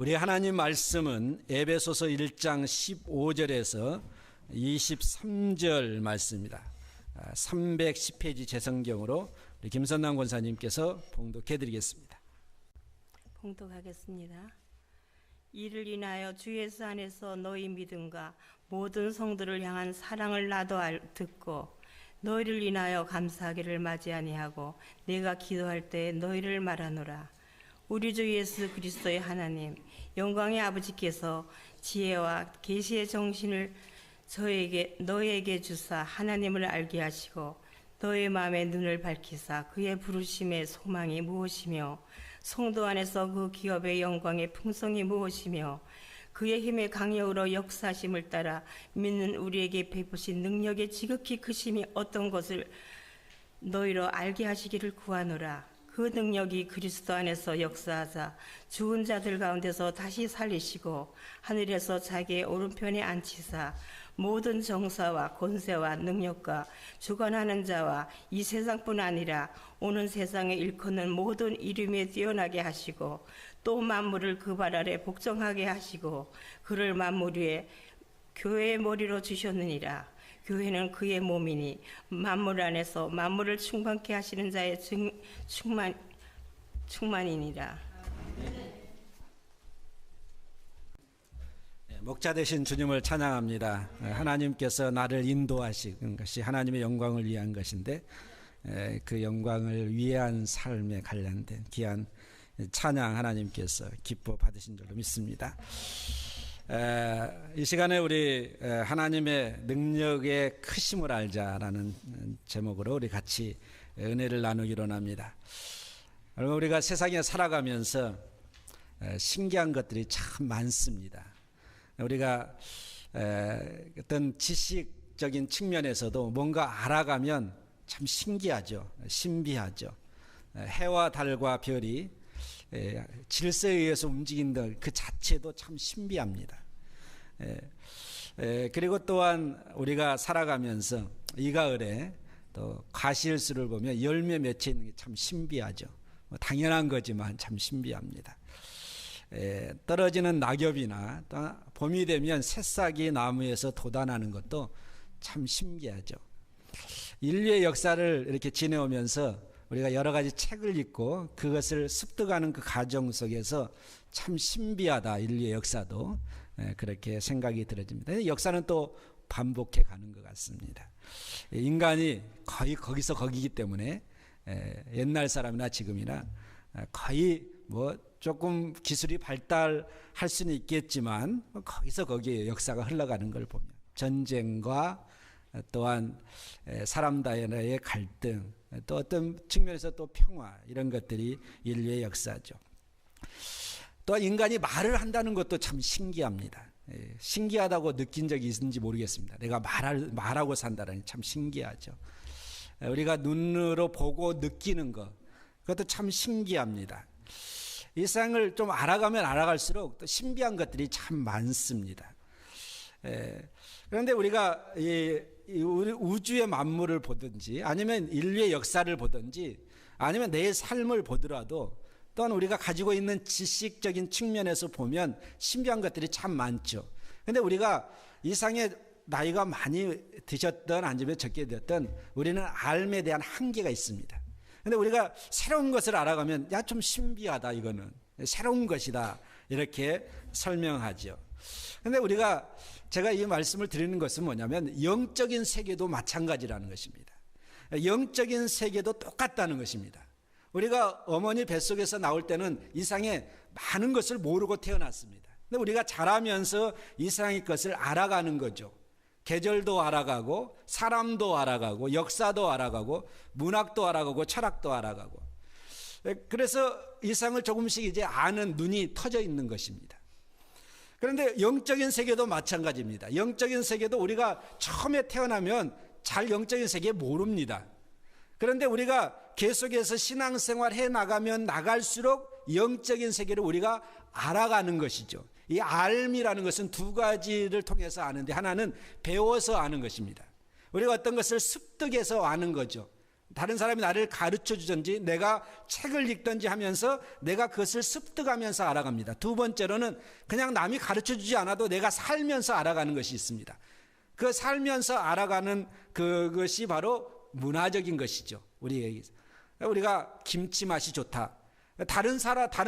우리 하나님 말씀은 에베소서 1장 15절에서 23절 말씀입니다. 310페이지 제성경으로 우리 김선남 권사님께서 봉독해 드리겠습니다. 봉독하겠습니다. 이를 인하여 주 예수 안에서 너희 믿음과 모든 성도를 향한 사랑을 나도 듣고 너희를 인하여 감사하기를 마지 아니하고 내가 기도할 때 너희를 말하노라. 우리 주 예수 그리스도의 하나님 영광의 아버지께서 지혜와 계시의 정신을 너희에게 주사 하나님을 알게 하시고 너희 마음의 눈을 밝히사 그의 부르심의 소망이 무엇이며 성도 안에서 그 기업의 영광의 풍성이 무엇이며 그의 힘의 강력으로 역사심을 따라 믿는 우리에게 베푸신 능력의 지극히 크심이 어떤 것을 너희로 알게 하시기를 구하노라. 그 능력이 그리스도 안에서 역사하사 죽은 자들 가운데서 다시 살리시고 하늘에서 자기의 오른편에 앉히사 모든 정사와 권세와 능력과 주관하는 자와 이 세상뿐 아니라 오는 세상에 일컫는 모든 이름에 뛰어나게 하시고 또 만물을 그 발 아래 복종하게 하시고 그를 만물 위에 교회의 머리로 주셨느니라. 교회는 그의 몸이니 만물 안에서 만물을 충만케 하시는 자의 충만이니라. 목자 되신 주님을 찬양합니다. 하나님께서 나를 인도하시는 것이 하나님의 영광을 위한 것인데 그 영광을 위한 삶에 관련된 귀한 찬양 하나님께서 기뻐 받으신 줄로 믿습니다. 이 시간에 우리 하나님의 능력의 크심을 알자라는 제목으로 우리 같이 은혜를 나누기로 합니다. 여러분, 우리가 세상에 살아가면서 신기한 것들이 참 많습니다. 우리가 어떤 지식적인 측면에서도 뭔가 알아가면 참 신기하죠. 신비하죠. 해와 달과 별이 질서에 의해서 움직인다 그 자체도 참 신비합니다. 그리고 또한 우리가 살아가면서 이 가을에 또 과실수를 보면 열매 맺혀 있는 게 참 신비하죠. 당연한 거지만 참 신비합니다. 떨어지는 낙엽이나 또 봄이 되면 새싹이 나무에서 돋아나는 것도 참 신기하죠. 인류의 역사를 이렇게 지내오면서 우리가 여러 가지 책을 읽고 그것을 습득하는 그 과정 속에서 참 신비하다. 인류의 역사도 그렇게 생각이 들어집니다. 역사는 또 반복해 가는 것 같습니다. 인간이 거의 거기서 거기이기 때문에 옛날 사람이나 지금이나 거의 뭐 조금 기술이 발달할 수는 있겠지만 거기서 거기에 역사가 흘러가는 걸 보면 전쟁과 또한 사람들의 갈등 또 어떤 측면에서 또 평화 이런 것들이 인류의 역사죠. 또한 인간이 말을 한다는 것도 참 신기합니다. 신기하다고 느낀 적이 있는지 모르겠습니다. 내가 말하고 산다라니 참 신기하죠. 우리가 눈으로 보고 느끼는 것 그것도 참 신기합니다. 이 세상을 좀 알아가면 알아갈수록 또 신비한 것들이 참 많습니다. 그런데 우리가 우주의 만물을 보든지 아니면 인류의 역사를 보든지 아니면 내 삶을 보더라도 또한 우리가 가지고 있는 지식적인 측면에서 보면 신비한 것들이 참 많죠. 그런데 우리가 이 세상에 나이가 많이 드셨든 아니면 적게 되었든 우리는 삶에 대한 한계가 있습니다. 그런데 우리가 새로운 것을 알아가면 야, 좀 신비하다 이거는 새로운 것이다 이렇게 설명하죠. 그런데 제가 이 말씀을 드리는 것은 뭐냐면 영적인 세계도 마찬가지라는 것입니다. 영적인 세계도 똑같다는 것입니다. 우리가 어머니 뱃속에서 나올 때는 이 세상에 많은 것을 모르고 태어났습니다. 근데 우리가 자라면서 이 세상의 것을 알아가는 거죠. 계절도 알아가고 사람도 알아가고 역사도 알아가고 문학도 알아가고 철학도 알아가고 그래서 이 세상을 조금씩 이제 아는 눈이 터져 있는 것입니다. 그런데 영적인 세계도 마찬가지입니다. 영적인 세계도 우리가 처음에 태어나면 잘 영적인 세계 모릅니다. 그런데 우리가 계속해서 신앙생활 해 나가면 나갈수록 영적인 세계를 우리가 알아가는 것이죠. 이 알미라는 것은 두 가지를 통해서 아는데 하나는 배워서 아는 것입니다. 우리가 어떤 것을 습득해서 아는 거죠. 다른 사람이 나를 가르쳐 주든지 내가 책을 읽든지 하면서 내가 그것을 습득하면서 알아갑니다. 두 번째로는 그냥 남이 가르쳐 주지 않아도 내가 살면서 알아가는 것이 있습니다. 그 살면서 알아가는 그것이 바로 문화적인 것이죠. 우리가 김치 맛이 좋다. 다른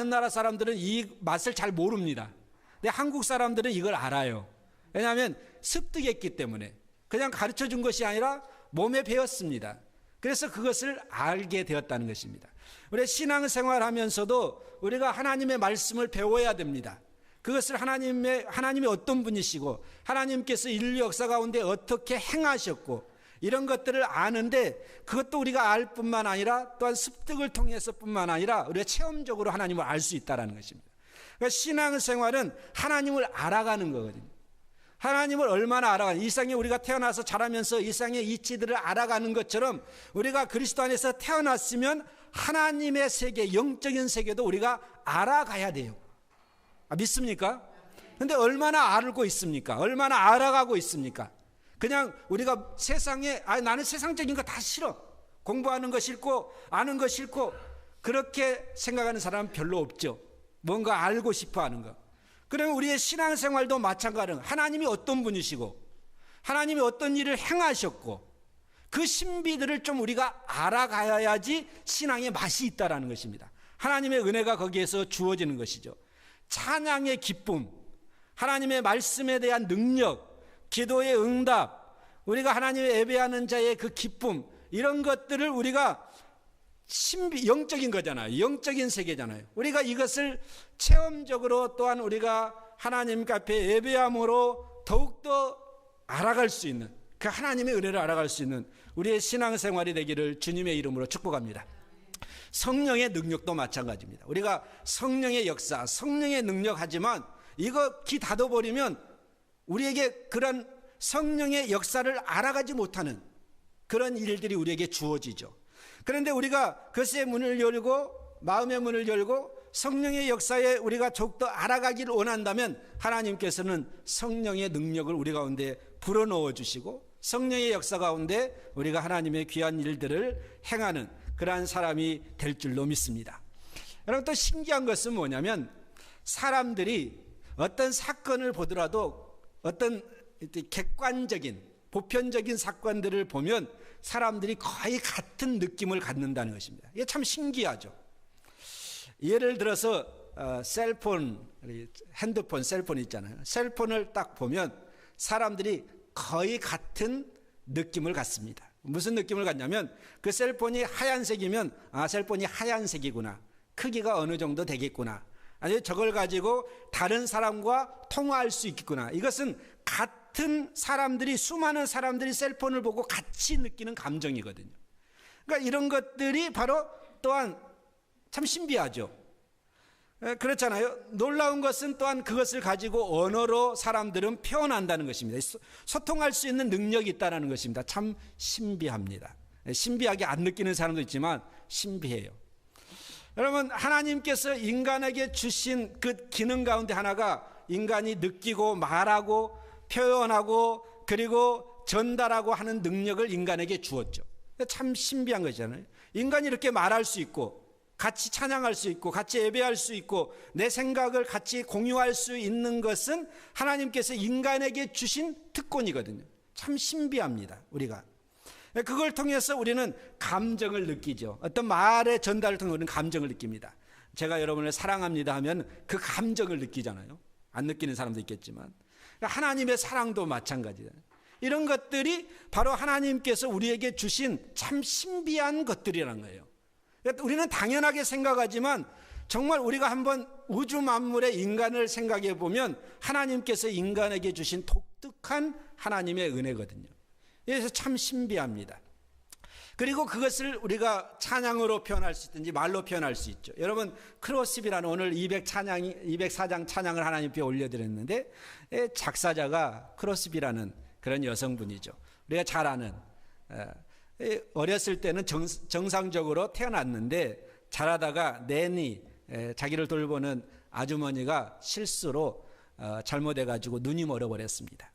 나라 사람들은 이 맛을 잘 모릅니다. 근데 한국 사람들은 이걸 알아요. 왜냐하면 습득했기 때문에. 그냥 가르쳐 준 것이 아니라 몸에 배웠습니다. 그래서 그것을 알게 되었다는 것입니다. 우리 신앙생활 하면서도 우리가 하나님의 말씀을 배워야 됩니다. 그것을 하나님이 어떤 분이시고 하나님께서 인류 역사 가운데 어떻게 행하셨고 이런 것들을 아는데 그것도 우리가 알 뿐만 아니라 또한 습득을 통해서 뿐만 아니라 우리가 체험적으로 하나님을 알 수 있다는 것입니다. 그러니까 신앙생활은 하나님을 알아가는 거거든요. 하나님을 얼마나 알아가는, 이 세상에 우리가 태어나서 자라면서 이 세상의 이치들을 알아가는 것처럼 우리가 그리스도 안에서 태어났으면 하나님의 세계, 영적인 세계도 우리가 알아가야 돼요. 믿습니까? 근데 얼마나 알고 있습니까? 얼마나 알아가고 있습니까? 그냥 우리가 세상에 나는 세상적인 거 다 싫어. 공부하는 거 싫고 아는 거 싫고 그렇게 생각하는 사람은 별로 없죠. 뭔가 알고 싶어 하는 거. 그러면 우리의 신앙생활도 마찬가지로 하나님이 어떤 분이시고 하나님이 어떤 일을 행하셨고 그 신비들을 좀 우리가 알아가야지 신앙의 맛이 있다라는 것입니다. 하나님의 은혜가 거기에서 주어지는 것이죠. 찬양의 기쁨, 하나님의 말씀에 대한 능력, 기도의 응답, 우리가 하나님의 예배하는 자의 그 기쁨, 이런 것들을 우리가 영적인 거잖아요. 영적인 세계잖아요. 우리가 이것을 체험적으로 또한 우리가 하나님 앞에 예배함으로 더욱더 알아갈 수 있는, 그 하나님의 은혜를 알아갈 수 있는 우리의 신앙생활이 되기를 주님의 이름으로 축복합니다. 성령의 능력도 마찬가지입니다. 우리가 성령의 역사, 성령의 능력 하지만 이거 귀 닫아버리면 우리에게 그런 성령의 역사를 알아가지 못하는 그런 일들이 우리에게 주어지죠. 그런데 우리가 그것의 문을 열고 마음의 문을 열고 성령의 역사에 우리가 더욱더 알아가기를 원한다면 하나님께서는 성령의 능력을 우리 가운데 불어넣어 주시고 성령의 역사 가운데 우리가 하나님의 귀한 일들을 행하는 그러한 사람이 될 줄로 믿습니다. 여러분, 또 신기한 것은 뭐냐면 사람들이 어떤 사건을 보더라도 어떤 객관적인 보편적인 사건들을 보면 사람들이 거의 같은 느낌을 갖는다는 것입니다. 이게 참 신기하죠. 예를 들어서 셀폰, 핸드폰, 셀폰 있잖아요. 셀폰을 딱 보면 사람들이 거의 같은 느낌을 갖습니다. 무슨 느낌을 갖냐면 그 셀폰이 하얀색이면 셀폰이 하얀색이구나, 크기가 어느 정도 되겠구나, 아니 저걸 가지고 다른 사람과 통화할 수 있겠구나. 이것은 같은 사람들이, 수많은 사람들이 셀폰을 보고 같이 느끼는 감정이거든요. 그러니까 이런 것들이 바로 또한 참 신비하죠. 그렇잖아요. 놀라운 것은 또한 그것을 가지고 언어로 사람들은 표현한다는 것입니다. 소통할 수 있는 능력이 있다는 것입니다. 참 신비합니다. 신비하게 안 느끼는 사람도 있지만 신비해요. 여러분, 하나님께서 인간에게 주신 그 기능 가운데 하나가 인간이 느끼고 말하고 표현하고 그리고 전달하고 하는 능력을 인간에게 주었죠. 참 신비한 것이잖아요. 인간이 이렇게 말할 수 있고 같이 찬양할 수 있고 같이 예배할 수 있고 내 생각을 같이 공유할 수 있는 것은 하나님께서 인간에게 주신 특권이거든요. 참 신비합니다. 우리가 그걸 통해서 우리는 감정을 느끼죠. 어떤 말의 전달을 통해 우리는 감정을 느낍니다. 제가 여러분을 사랑합니다 하면 그 감정을 느끼잖아요. 안 느끼는 사람도 있겠지만 하나님의 사랑도 마찬가지예요. 이런 것들이 바로 하나님께서 우리에게 주신 참 신비한 것들이라는 거예요. 우리는 당연하게 생각하지만 정말 우리가 한번 우주 만물의 인간을 생각해 보면 하나님께서 인간에게 주신 독특한 하나님의 은혜거든요. 그래서 참 신비합니다. 그리고 그것을 우리가 찬양으로 표현할 수 있든지 말로 표현할 수 있죠. 여러분, 크로스비라는 오늘 204장 찬양을 하나님께 올려드렸는데 작사자가 크로스비라는 그런 여성분이죠. 우리가 잘 아는, 어렸을 때는 정상적으로 태어났는데 자라다가 낸이, 자기를 돌보는 아주머니가 실수로 잘못해가지고 눈이 멀어버렸습니다.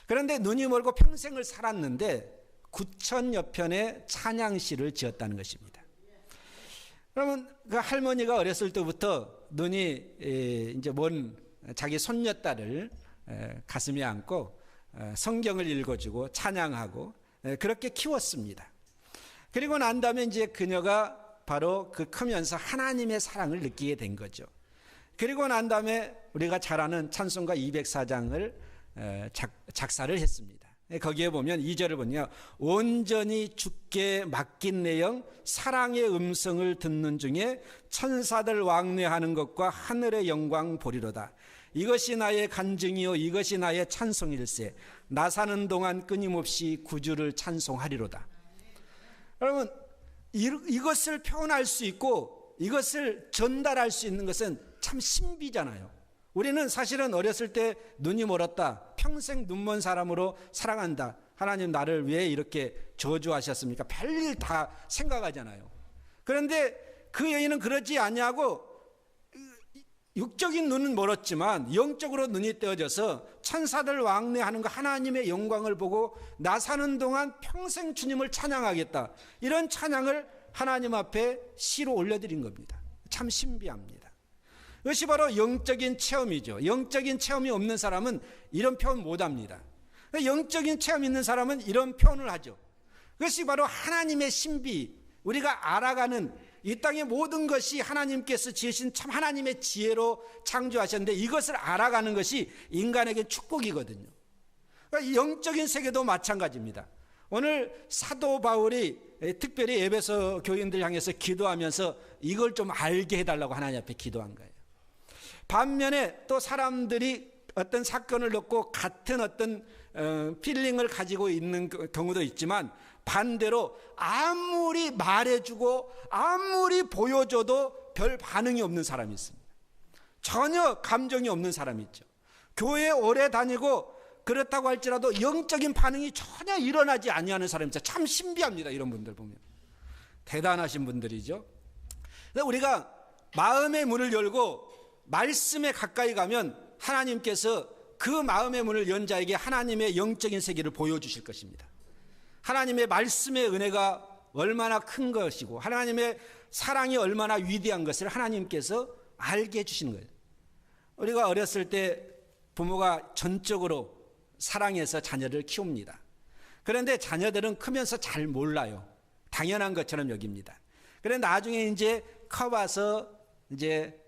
그런데 눈이 멀고 평생을 살았는데 9,000여 편의 찬양시를 지었다는 것입니다. 그러면 그 할머니가 어렸을 때부터 눈이 이제 먼 자기 손녀딸을 가슴에 안고 성경을 읽어주고 찬양하고 그렇게 키웠습니다. 그리고 난 다음에 이제 그녀가 바로 그 크면서 하나님의 사랑을 느끼게 된 거죠. 그리고 난 다음에 우리가 잘 아는 찬송가 204장을 작사를 했습니다. 거기에 보면 2절을 보면 온전히 주께 맡긴 내 영 사랑의 음성을 듣는 중에 천사들 왕래하는 것과 하늘의 영광 보리로다. 이것이 나의 간증이요 이것이 나의 찬송일세. 나 사는 동안 끊임없이 구주를 찬송하리로다. 여러분 이것을 표현할 수 있고 이것을 전달할 수 있는 것은 참 신비잖아요. 우리는 사실은 어렸을 때 눈이 멀었다, 평생 눈먼 사람으로 살아간다, 하나님 나를 왜 이렇게 저주하셨습니까? 별일 다 생각하잖아요. 그런데 그 여인은 그러지 아니하고 육적인 눈은 멀었지만 영적으로 눈이 떼어져서 천사들 왕래하는 거 하나님의 영광을 보고 나 사는 동안 평생 주님을 찬양하겠다, 이런 찬양을 하나님 앞에 시로 올려드린 겁니다. 참 신비합니다. 이것이 바로 영적인 체험이죠. 영적인 체험이 없는 사람은 이런 표현 못합니다. 영적인 체험이 있는 사람은 이런 표현을 하죠. 그것이 바로 하나님의 신비, 우리가 알아가는 이 땅의 모든 것이 하나님께서 지으신 참 하나님의 지혜로 창조하셨는데 이것을 알아가는 것이 인간에게 축복이거든요. 그러니까 영적인 세계도 마찬가지입니다. 오늘 사도 바울이 특별히 에베소 교인들 향해서 기도하면서 이걸 좀 알게 해달라고 하나님 앞에 기도한 거예요. 반면에 또 사람들이 어떤 사건을 겪고 같은 어떤 필링을 가지고 있는 경우도 있지만 반대로 아무리 말해주고 아무리 보여줘도 별 반응이 없는 사람이 있습니다. 전혀 감정이 없는 사람이 있죠. 교회에 오래 다니고 그렇다고 할지라도 영적인 반응이 전혀 일어나지 아니하는 사람이 있죠. 참 신비합니다. 이런 분들 보면 대단하신 분들이죠. 우리가 마음의 문을 열고 말씀에 가까이 가면 하나님께서 그 마음의 문을 연 자에게 하나님의 영적인 세계를 보여주실 것입니다. 하나님의 말씀의 은혜가 얼마나 큰 것이고 하나님의 사랑이 얼마나 위대한 것을 하나님께서 알게 해주시는 거예요. 우리가 어렸을 때 부모가 전적으로 사랑해서 자녀를 키웁니다. 그런데 자녀들은 크면서 잘 몰라요. 당연한 것처럼 여깁니다. 그런데 나중에 이제 커봐서 이제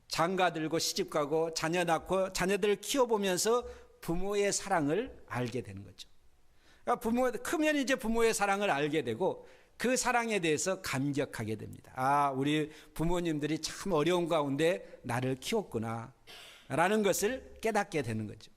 장가 들고 시집 가고 자녀 낳고 자녀들을 키워보면서 부모의 사랑을 알게 되는 거죠. 그러니까 크면 이제 부모의 사랑을 알게 되고 그 사랑에 대해서 감격하게 됩니다. 아, 우리 부모님들이 참 어려운 가운데 나를 키웠구나 라는 것을 깨닫게 되는 거죠.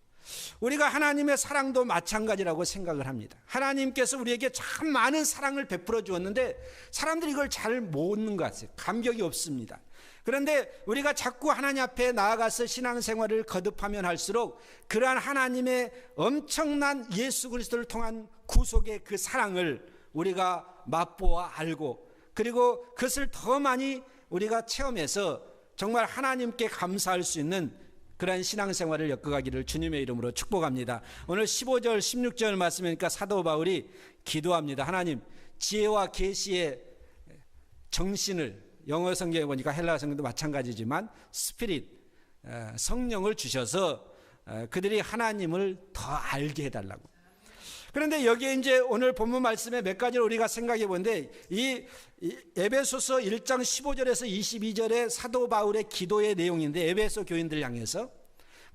우리가 하나님의 사랑도 마찬가지라고 생각을 합니다. 하나님께서 우리에게 참 많은 사랑을 베풀어 주었는데 사람들이 이걸 잘 모르는 것 같아요. 감격이 없습니다. 그런데 우리가 자꾸 하나님 앞에 나아가서 신앙생활을 거듭하면 할수록 그러한 하나님의 엄청난 예수 그리스도를 통한 구속의 그 사랑을 우리가 맛보아 알고 그리고 그것을 더 많이 우리가 체험해서 정말 하나님께 감사할 수 있는 그러한 신앙생활을 엮어가기를 주님의 이름으로 축복합니다. 오늘 15절 16절 말씀이니까 사도 바울이 기도합니다. 하나님 지혜와 계시의 정신을, 영어 성경에 보니까 헬라어 성경도 마찬가지지만 스피릿, 성령을 주셔서 그들이 하나님을 더 알게 해달라고. 그런데 여기에 이제 오늘 본문 말씀에 몇 가지를 우리가 생각해 보는데 이 에베소서 1장 15절에서 22절의 사도 바울의 기도의 내용인데 에베소 교인들 향해서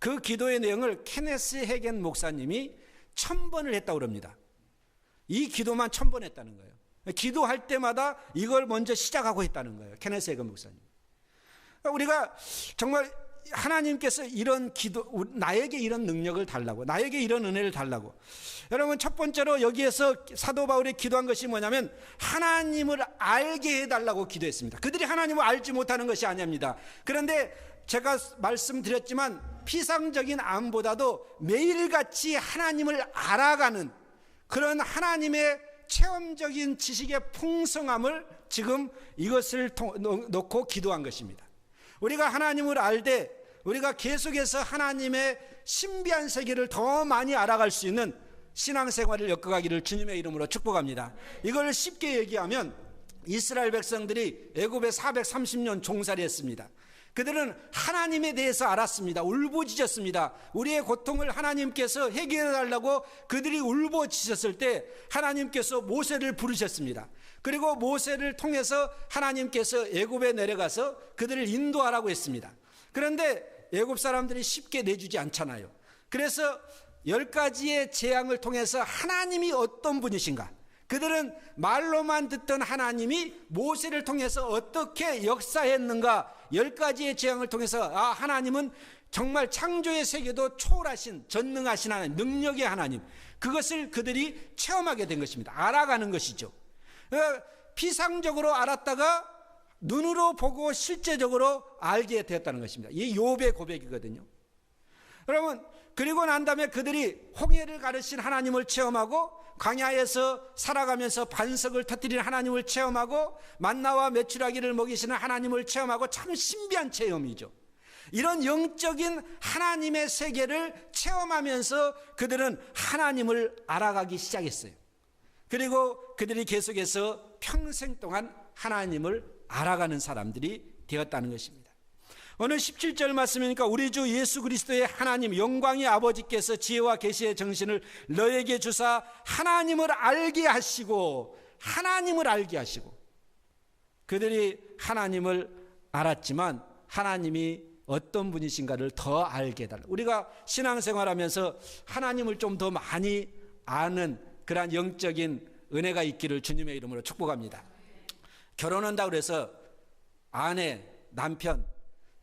그 기도의 내용을 케네스 헤겐 목사님이 1000번을 했다고 그럽니다. 이 기도만 1000번 했다는 거예요. 기도할 때마다 이걸 먼저 시작하고 했다는 거예요. 케네스 헤겐 목사님. 우리가 정말 하나님께서 이런 기도, 나에게 이런 능력을 달라고, 나에게 이런 은혜를 달라고. 여러분 첫 번째로 여기에서 사도 바울이 기도한 것이 뭐냐면 하나님을 알게 해달라고 기도했습니다. 그들이 하나님을 알지 못하는 것이 아닙니다. 그런데 제가 말씀드렸지만 피상적인 암보다도 매일같이 하나님을 알아가는 그런 하나님의 체험적인 지식의 풍성함을 지금 이것을 놓고 기도한 것입니다. 우리가 하나님을 알되 우리가 계속해서 하나님의 신비한 세계를 더 많이 알아갈 수 있는 신앙생활을 엮어가기를 주님의 이름으로 축복합니다. 이걸 쉽게 얘기하면 이스라엘 백성들이 애굽에 430년 종살이 했습니다. 그들은 하나님에 대해서 알았습니다. 울부짖었습니다. 우리의 고통을 하나님께서 해결해 달라고 그들이 울부짖었을 때 하나님께서 모세를 부르셨습니다. 그리고 모세를 통해서 하나님께서 애굽에 내려가서 그들을 인도하라고 했습니다. 그런데 애굽 사람들이 쉽게 내주지 않잖아요. 그래서 10가지의 재앙을 통해서 하나님이 어떤 분이신가, 그들은 말로만 듣던 하나님이 모세를 통해서 어떻게 역사했는가, 10가지의 재앙을 통해서 하나님은 정말 창조의 세계도 초월하신 전능하신 하나님, 능력의 하나님, 그것을 그들이 체험하게 된 것입니다. 알아가는 것이죠. 피상적으로 알았다가 눈으로 보고 실제적으로 알게 되었다는 것입니다. 이 욥의 고백이거든요. 여러분, 그리고 난 다음에 그들이 홍해를 가르신 하나님을 체험하고, 광야에서 살아가면서 반석을 터뜨리는 하나님을 체험하고, 만나와 메추라기를 먹이시는 하나님을 체험하고, 참 신비한 체험이죠. 이런 영적인 하나님의 세계를 체험하면서 그들은 하나님을 알아가기 시작했어요. 그리고 그들이 계속해서 평생 동안 하나님을 알아가는 사람들이 되었다는 것입니다. 오늘 17절 말씀이니까 우리 주 예수 그리스도의 하나님 영광의 아버지께서 지혜와 계시의 정신을 너에게 주사 하나님을 알게 하시고, 하나님을 알게 하시고, 그들이 하나님을 알았지만 하나님이 어떤 분이신가를 더 알게 해달라. 우리가 신앙생활하면서 하나님을 좀 더 많이 아는 그러한 영적인 은혜가 있기를 주님의 이름으로 축복합니다. 결혼한다고 해서 아내, 남편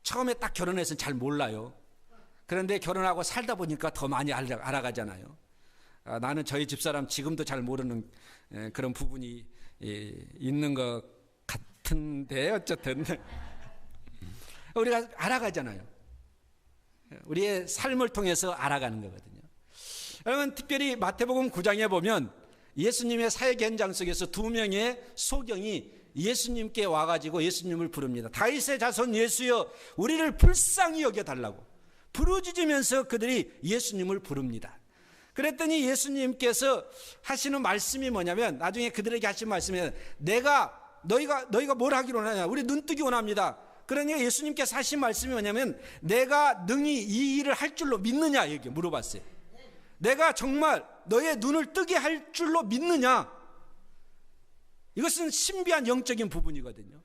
처음에 딱 결혼해서 잘 몰라요. 그런데 결혼하고 살다 보니까 더 많이 알아가잖아요. 나는 저희 집사람 지금도 잘 모르는 그런 부분이 있는 것 같은데 어쨌든 우리가 알아가잖아요. 우리의 삶을 통해서 알아가는 거거든요. 여러분, 특별히 마태복음 9장에 보면 예수님의 사역 현장 속에서 2명의 소경이 예수님께 와가지고 예수님을 부릅니다. 다윗의 자손 예수여 우리를 불쌍히 여겨달라고 부르짖으면서 그들이 예수님을 부릅니다. 그랬더니 예수님께서 하시는 말씀이 뭐냐면, 나중에 그들에게 하신 말씀이 너희가 뭘 하기로 원하냐, 우리 눈뜨기 원합니다. 그러니까 예수님께서 하신 말씀이 뭐냐면, 내가 능히 이 일을 할 줄로 믿느냐, 이렇게 물어봤어요. 내가 정말 너의 눈을 뜨게 할 줄로 믿느냐. 이것은 신비한 영적인 부분이거든요.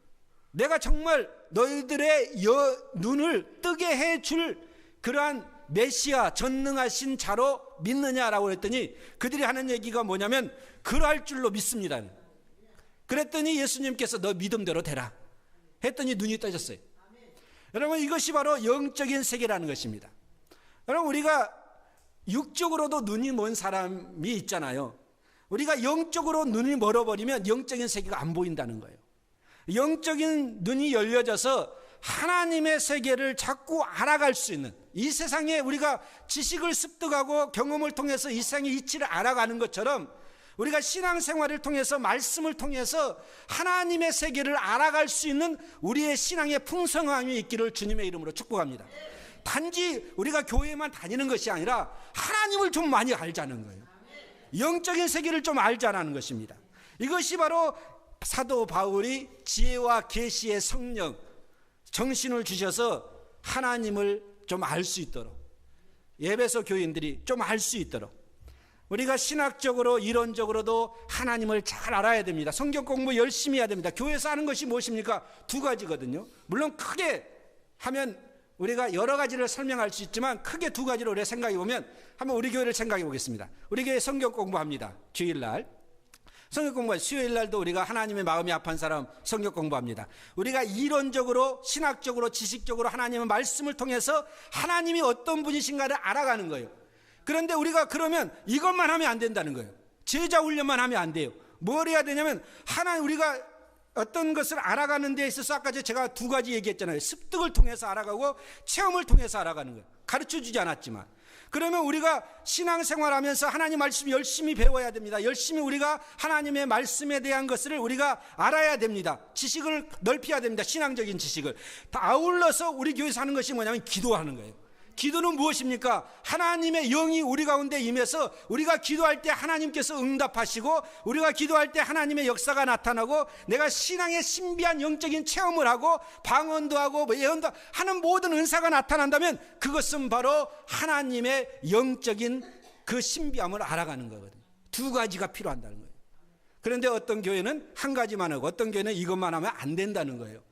내가 정말 너희들의 눈을 뜨게 해줄 그러한 메시아, 전능하신 자로 믿느냐라고 했더니 그들이 하는 얘기가 뭐냐면, 그러할 줄로 믿습니다. 그랬더니 예수님께서 너 믿음대로 되라 했더니 눈이 떠졌어요. 여러분, 이것이 바로 영적인 세계라는 것입니다. 여러분, 우리가 육적으로도 눈이 먼 사람이 있잖아요. 우리가 영적으로 눈이 멀어버리면 영적인 세계가 안 보인다는 거예요. 영적인 눈이 열려져서 하나님의 세계를 자꾸 알아갈 수 있는, 이 세상에 우리가 지식을 습득하고 경험을 통해서 이 세상의 이치를 알아가는 것처럼 우리가 신앙생활을 통해서, 말씀을 통해서 하나님의 세계를 알아갈 수 있는 우리의 신앙의 풍성함이 있기를 주님의 이름으로 축복합니다. 단지 우리가 교회만 다니는 것이 아니라 하나님을 좀 많이 알자는 거예요. 영적인 세계를 좀 알자는 것입니다. 이것이 바로 사도 바울이 지혜와 계시의 성령, 정신을 주셔서 하나님을 좀 알 수 있도록, 에베소 교인들이 좀 알 수 있도록, 우리가 신학적으로 이론적으로도 하나님을 잘 알아야 됩니다. 성경 공부 열심히 해야 됩니다. 교회에서 하는 것이 무엇입니까? 2가지거든요. 물론 크게 하면 우리가 여러 가지를 설명할 수 있지만 크게 2가지로 우리가 생각해 보면, 한번 우리 교회를 생각해 보겠습니다. 우리 교회 성경 공부합니다. 주일날 성경 공부, 수요일날도 우리가 하나님의 마음이 아픈 사람 성경 공부합니다. 우리가 이론적으로, 신학적으로, 지식적으로 하나님의 말씀을 통해서 하나님이 어떤 분이신가를 알아가는 거예요. 그런데 우리가 그러면 이것만 하면 안 된다는 거예요. 제자 훈련만 하면 안 돼요. 뭘 해야 되냐면, 우리가 어떤 것을 알아가는 데 있어서 아까 제가 2가지 얘기했잖아요. 습득을 통해서 알아가고 체험을 통해서 알아가는 거예요. 가르쳐주지 않았지만. 그러면 우리가 신앙생활하면서 하나님 말씀 열심히 배워야 됩니다. 열심히 우리가 하나님의 말씀에 대한 것을 우리가 알아야 됩니다. 지식을 넓혀야 됩니다. 신앙적인 지식을. 다 아울러서 우리 교회에서 하는 것이 뭐냐면 기도하는 거예요. 기도는 무엇입니까? 하나님의 영이 우리 가운데 임해서 우리가 기도할 때 하나님께서 응답하시고, 우리가 기도할 때 하나님의 역사가 나타나고, 내가 신앙의 신비한 영적인 체험을 하고 방언도 하고 예언도 하는 모든 은사가 나타난다면 그것은 바로 하나님의 영적인 그 신비함을 알아가는 거거든요. 두 가지가 필요한다는 거예요. 그런데 어떤 교회는 한 가지만 하고 어떤 교회는 이것만 하면 안 된다는 거예요.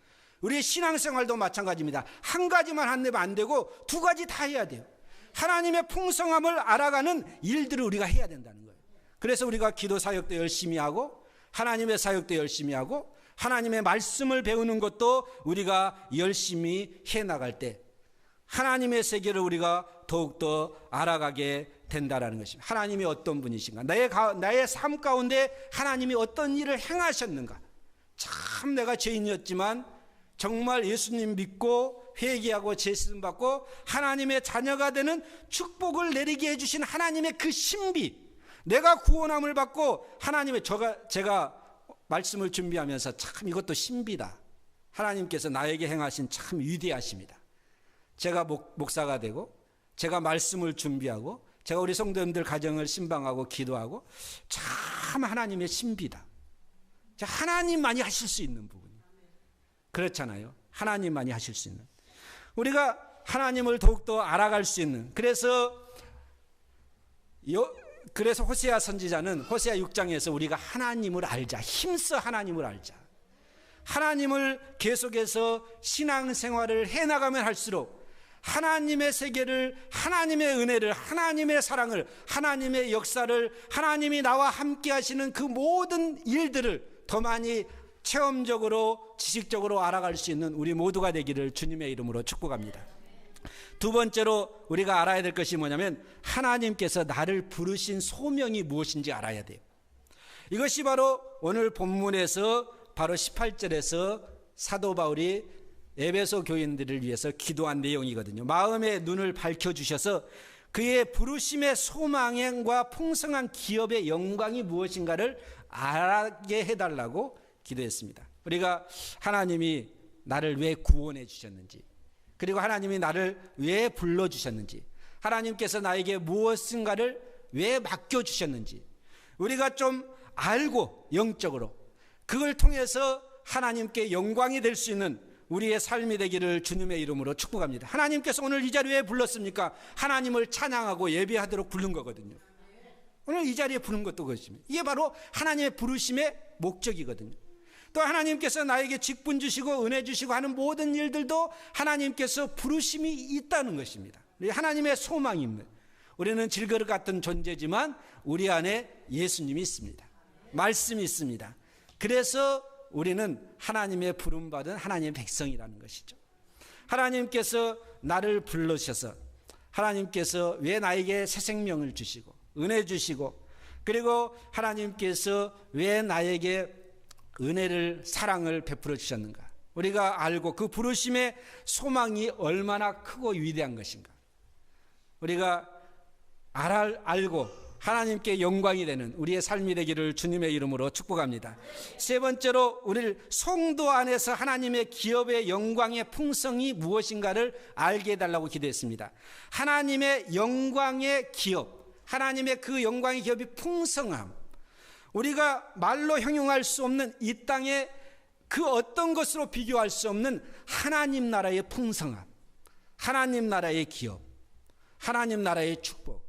우리의 신앙생활도 마찬가지입니다. 한 가지만 하면 안 되고 두 가지 다 해야 돼요. 하나님의 풍성함을 알아가는 일들을 우리가 해야 된다는 거예요. 그래서 우리가 기도 사역도 열심히 하고 하나님의 사역도 열심히 하고 하나님의 말씀을 배우는 것도 우리가 열심히 해나갈 때 하나님의 세계를 우리가 더욱더 알아가게 된다라는 것입니다. 하나님이 어떤 분이신가, 나의 삶 가운데 하나님이 어떤 일을 행하셨는가. 참 내가 죄인이었지만 정말 예수님 믿고 회개하고 죄 씻음 받고 하나님의 자녀가 되는 축복을 내리게 해주신 하나님의 그 신비, 내가 구원함을 받고 하나님의, 제가 말씀을 준비하면서 참 이것도 신비다. 하나님께서 나에게 행하신 참 위대하십니다. 제가 목사가 되고 제가 말씀을 준비하고 제가 우리 성도님들 가정을 신방하고 기도하고 참 하나님의 신비다. 하나님만이 하실 수 있는 부분, 그렇잖아요. 하나님만이 하실 수 있는, 우리가 하나님을 더욱더 알아갈 수 있는, 그래서 호세아 선지자는 호세아 6장에서 우리가 하나님을 알자, 힘써 하나님을 알자, 하나님을 계속해서 신앙생활을 해나가면 할수록 하나님의 세계를, 하나님의 은혜를, 하나님의 사랑을, 하나님의 역사를, 하나님이 나와 함께 하시는 그 모든 일들을 더 많이 체험적으로 지식적으로 알아갈 수 있는 우리 모두가 되기를 주님의 이름으로 축복합니다. 두 번째로 우리가 알아야 될 것이 뭐냐면 하나님께서 나를 부르신 소명이 무엇인지 알아야 돼요. 이것이 바로 오늘 본문에서 바로 18절에서 사도 바울이 에베소 교인들을 위해서 기도한 내용이거든요. 마음의 눈을 밝혀주셔서 그의 부르심의 소망과 풍성한 기업의 영광이 무엇인가를 알게 해달라고 기도했습니다. 우리가 하나님이 나를 왜 구원해 주셨는지, 그리고 하나님이 나를 왜 불러주셨는지, 하나님께서 나에게 무엇인가를 왜 맡겨주셨는지 우리가 좀 알고 영적으로 그걸 통해서 하나님께 영광이 될 수 있는 우리의 삶이 되기를 주님의 이름으로 축복합니다. 하나님께서 오늘 이 자리에 왜 불렀습니까? 하나님을 찬양하고 예배하도록 부른 거거든요. 오늘 이 자리에 부른 것도 그것입니다. 이게 바로 하나님의 부르심의 목적이거든요. 또 하나님께서 나에게 직분 주시고 은혜 주시고 하는 모든 일들도 하나님께서 부르심이 있다는 것입니다. 하나님의 소망입니다. 우리는 질그릇 같은 존재지만 우리 안에 예수님이 있습니다. 말씀이 있습니다. 그래서 우리는 하나님의 부름받은 하나님의 백성이라는 것이죠. 하나님께서 나를 불러주셔서 하나님께서 왜 나에게 새 생명을 주시고 은혜 주시고, 그리고 하나님께서 왜 나에게 은혜를, 사랑을 베풀어 주셨는가, 우리가 알고 그 부르심의 소망이 얼마나 크고 위대한 것인가 우리가 알고 하나님께 영광이 되는 우리의 삶이 되기를 주님의 이름으로 축복합니다. 세 번째로 우리를 성도 안에서 하나님의 기업의 영광의 풍성이 무엇인가를 알게 해달라고 기도했습니다. 하나님의 영광의 기업, 하나님의 그 영광의 기업이 풍성함, 우리가 말로 형용할 수 없는 이 땅의 그 어떤 것으로 비교할 수 없는 하나님 나라의 풍성함, 하나님 나라의 기업, 하나님 나라의 축복,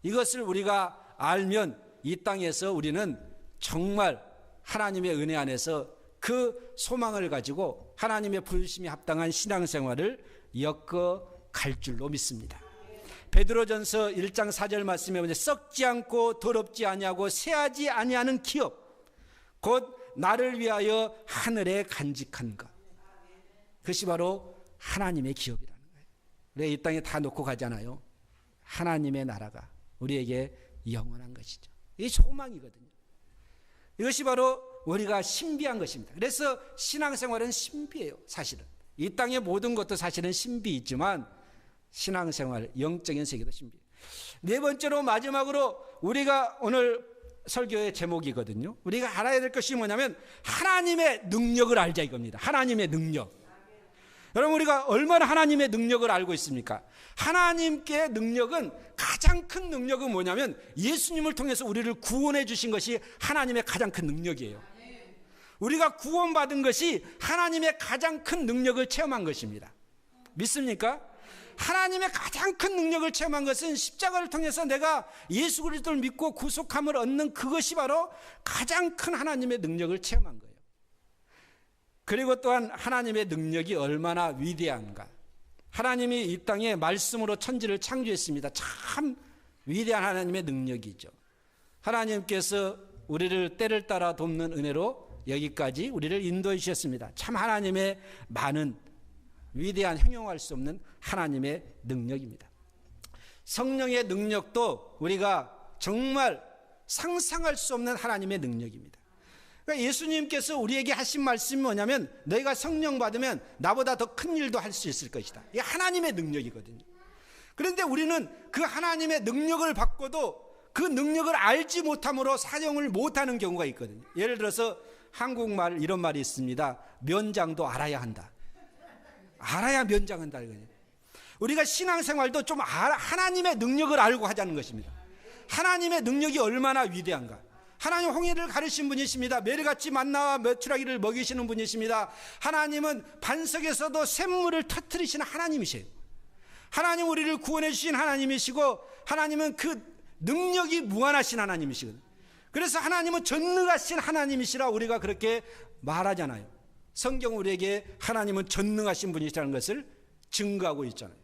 이것을 우리가 알면 이 땅에서 우리는 정말 하나님의 은혜 안에서 그 소망을 가지고 하나님의 부르심이 합당한 신앙생활을 엮어갈 줄로 믿습니다. 베드로전서 1장 4절 말씀에 보면 썩지 않고 더럽지 아니하고 새하지 아니하는 기업, 곧 나를 위하여 하늘에 간직한 것, 그것이 바로 하나님의 기업이라는 거예요. 우리가 이 땅에 다 놓고 가잖아요. 하나님의 나라가 우리에게 영원한 것이죠. 이게 소망이거든요. 이것이 바로 우리가 신비한 것입니다. 그래서 신앙생활은 신비예요. 사실은 이 땅의 모든 것도 사실은 신비있지만 신앙생활, 영적인 세계도 신비해요. 네 번째로 마지막으로 우리가 오늘 설교의 제목이거든요. 우리가 알아야 될 것이 뭐냐면 하나님의 능력을 알자 이겁니다. 하나님의 능력. 여러분, 우리가 얼마나 하나님의 능력을 알고 있습니까? 하나님께 능력은, 가장 큰 능력은 뭐냐면 예수님을 통해서 우리를 구원해 주신 것이 하나님의 가장 큰 능력이에요. 우리가 구원받은 것이 하나님의 가장 큰 능력을 체험한 것입니다. 믿습니까? 하나님의 가장 큰 능력을 체험한 것은 십자가를 통해서 내가 예수 그리스도를 믿고 구속함을 얻는 그것이 바로 가장 큰 하나님의 능력을 체험한 거예요. 그리고 또한 하나님의 능력이 얼마나 위대한가. 하나님이 이 땅에 말씀으로 천지를 창조했습니다. 참 위대한 하나님의 능력이죠. 하나님께서 우리를 때를 따라 돕는 은혜로 여기까지 우리를 인도해 주셨습니다. 참 하나님의 많은 위대한 형용할 수 없는 하나님의 능력입니다. 성령의 능력도 우리가 정말 상상할 수 없는 하나님의 능력입니다. 그러니까 예수님께서 우리에게 하신 말씀이 뭐냐면 너희가 성령 받으면 나보다 더 큰 일도 할 수 있을 것이다. 이게 하나님의 능력이거든요. 그런데 우리는 그 하나님의 능력을 받고도 그 능력을 알지 못함으로 사용을 못하는 경우가 있거든요. 예를 들어서 한국말 이런 말이 있습니다. 면장도 알아야 한다. 알아야 면장한다. 우리가 신앙생활도 좀 하나님의 능력을 알고 하자는 것입니다. 하나님의 능력이 얼마나 위대한가. 하나님 홍해를 가르신 분이십니다. 매일같이 만나와 메추라기를 먹이시는 분이십니다. 하나님은 반석에서도 샘물을 터뜨리시는 하나님이세요. 하나님 우리를 구원해 주신 하나님이시고, 하나님은 그 능력이 무한하신 하나님이시거든요. 그래서 하나님은 전능하신 하나님이시라 우리가 그렇게 말하잖아요. 성경 우리에게 하나님은 전능하신 분이시라는 것을 증거하고 있잖아요.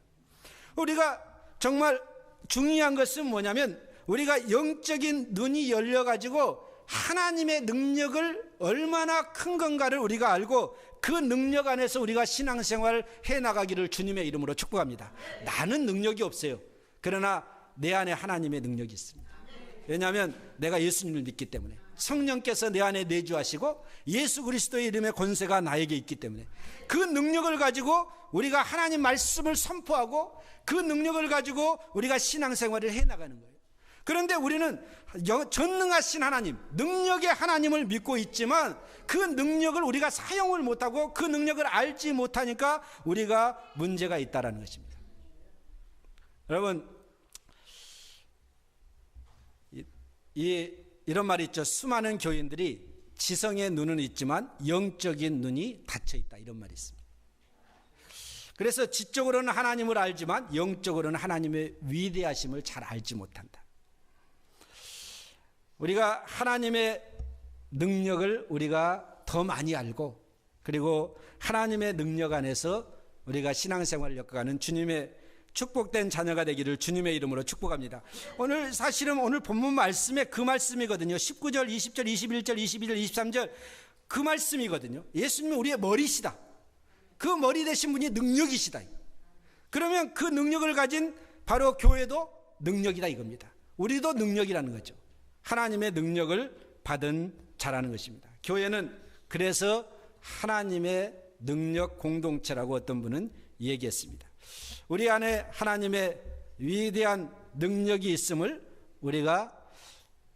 우리가 정말 중요한 것은 뭐냐면 우리가 영적인 눈이 열려가지고 하나님의 능력을 얼마나 큰 건가를 우리가 알고 그 능력 안에서 우리가 신앙생활을 해나가기를 주님의 이름으로 축복합니다. 나는 능력이 없어요. 그러나 내 안에 하나님의 능력이 있습니다. 왜냐하면 내가 예수님을 믿기 때문에, 성령께서 내 안에 내주하시고 예수 그리스도의 이름의 권세가 나에게 있기 때문에 그 능력을 가지고 우리가 하나님 말씀을 선포하고 그 능력을 가지고 우리가 신앙생활을 해나가는 거예요. 그런데 우리는 전능하신 하나님, 능력의 하나님을 믿고 있지만 그 능력을 우리가 사용을 못하고 그 능력을 알지 못하니까 우리가 문제가 있다는 것입니다. 여러분, 이런 말이 있죠. 수많은 교인들이 지성의 눈은 있지만 영적인 눈이 닫혀 있다, 이런 말이 있습니다. 그래서 지적으로는 하나님을 알지만 영적으로는 하나님의 위대하심을 잘 알지 못한다. 우리가 하나님의 능력을 우리가 더 많이 알고, 그리고 하나님의 능력 안에서 우리가 신앙생활을 엮어가는 주님의 축복된 자녀가 되기를 주님의 이름으로 축복합니다. 오늘 사실은 오늘 본문 말씀에 그 말씀이거든요. 19절, 20절, 21절, 22절, 23절 그 말씀이거든요. 예수님은 우리의 머리시다. 그 머리 되신 분이 능력이시다. 그러면 그 능력을 가진 바로 교회도 능력이다 이겁니다. 우리도 능력이라는 거죠. 하나님의 능력을 받은 자라는 것입니다. 교회는 그래서 하나님의 능력 공동체라고 어떤 분은 얘기했습니다. 우리 안에 하나님의 위대한 능력이 있음을 우리가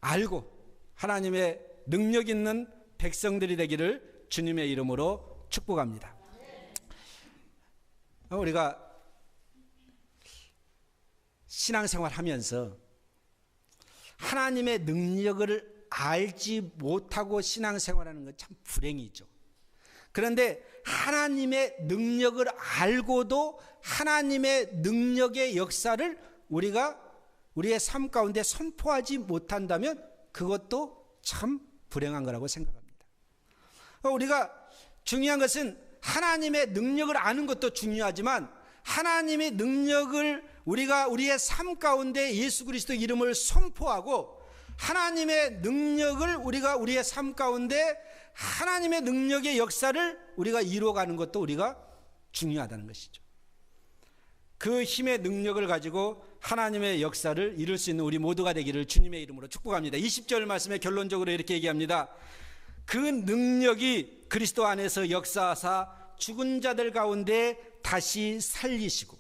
알고 하나님의 능력 있는 백성들이 되기를 주님의 이름으로 축복합니다. 우리가 신앙생활 하면서 하나님의 능력을 알지 못하고 신앙생활하는 건 참 불행이죠. 그런데 하나님의 능력을 알고도 하나님의 능력의 역사를 우리가 우리의 삶 가운데 선포하지 못한다면 그것도 참 불행한 거라고 생각합니다. 우리가 중요한 것은 하나님의 능력을 아는 것도 중요하지만 하나님의 능력을 우리가 우리의 삶 가운데 예수 그리스도 이름을 선포하고 하나님의 능력을 우리가 우리의 삶 가운데 하나님의 능력의 역사를 우리가 이루어가는 것도 우리가 중요하다는 것이죠. 그 힘의 능력을 가지고 하나님의 역사를 이룰 수 있는 우리 모두가 되기를 주님의 이름으로 축복합니다. 20절 말씀에 결론적으로 이렇게 얘기합니다. 그 능력이 그리스도 안에서 역사하사 죽은 자들 가운데 다시 살리시고,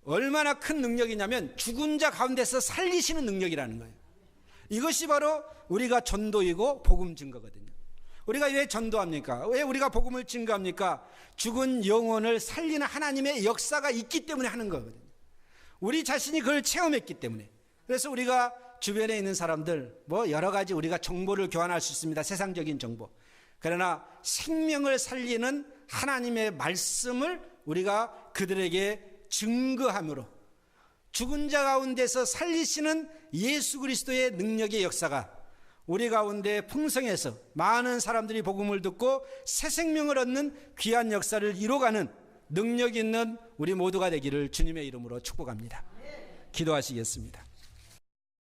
얼마나 큰 능력이냐면 죽은 자 가운데서 살리시는 능력이라는 거예요. 이것이 바로 우리가 전도이고 복음 증거거든요. 우리가 왜 전도합니까? 왜 우리가 복음을 증거합니까? 죽은 영혼을 살리는 하나님의 역사가 있기 때문에 하는 거거든요. 우리 자신이 그걸 체험했기 때문에. 그래서 우리가 주변에 있는 사람들 여러 가지 우리가 정보를 교환할 수 있습니다. 세상적인 정보. 그러나 생명을 살리는 하나님의 말씀을 우리가 그들에게 증거함으로 죽은 자 가운데서 살리시는 예수 그리스도의 능력의 역사가 우리 가운데 풍성해서 많은 사람들이 복음을 듣고 새 생명을 얻는 귀한 역사를 이뤄가는 능력 있는 우리 모두가 되기를 주님의 이름으로 축복합니다. 기도하시겠습니다.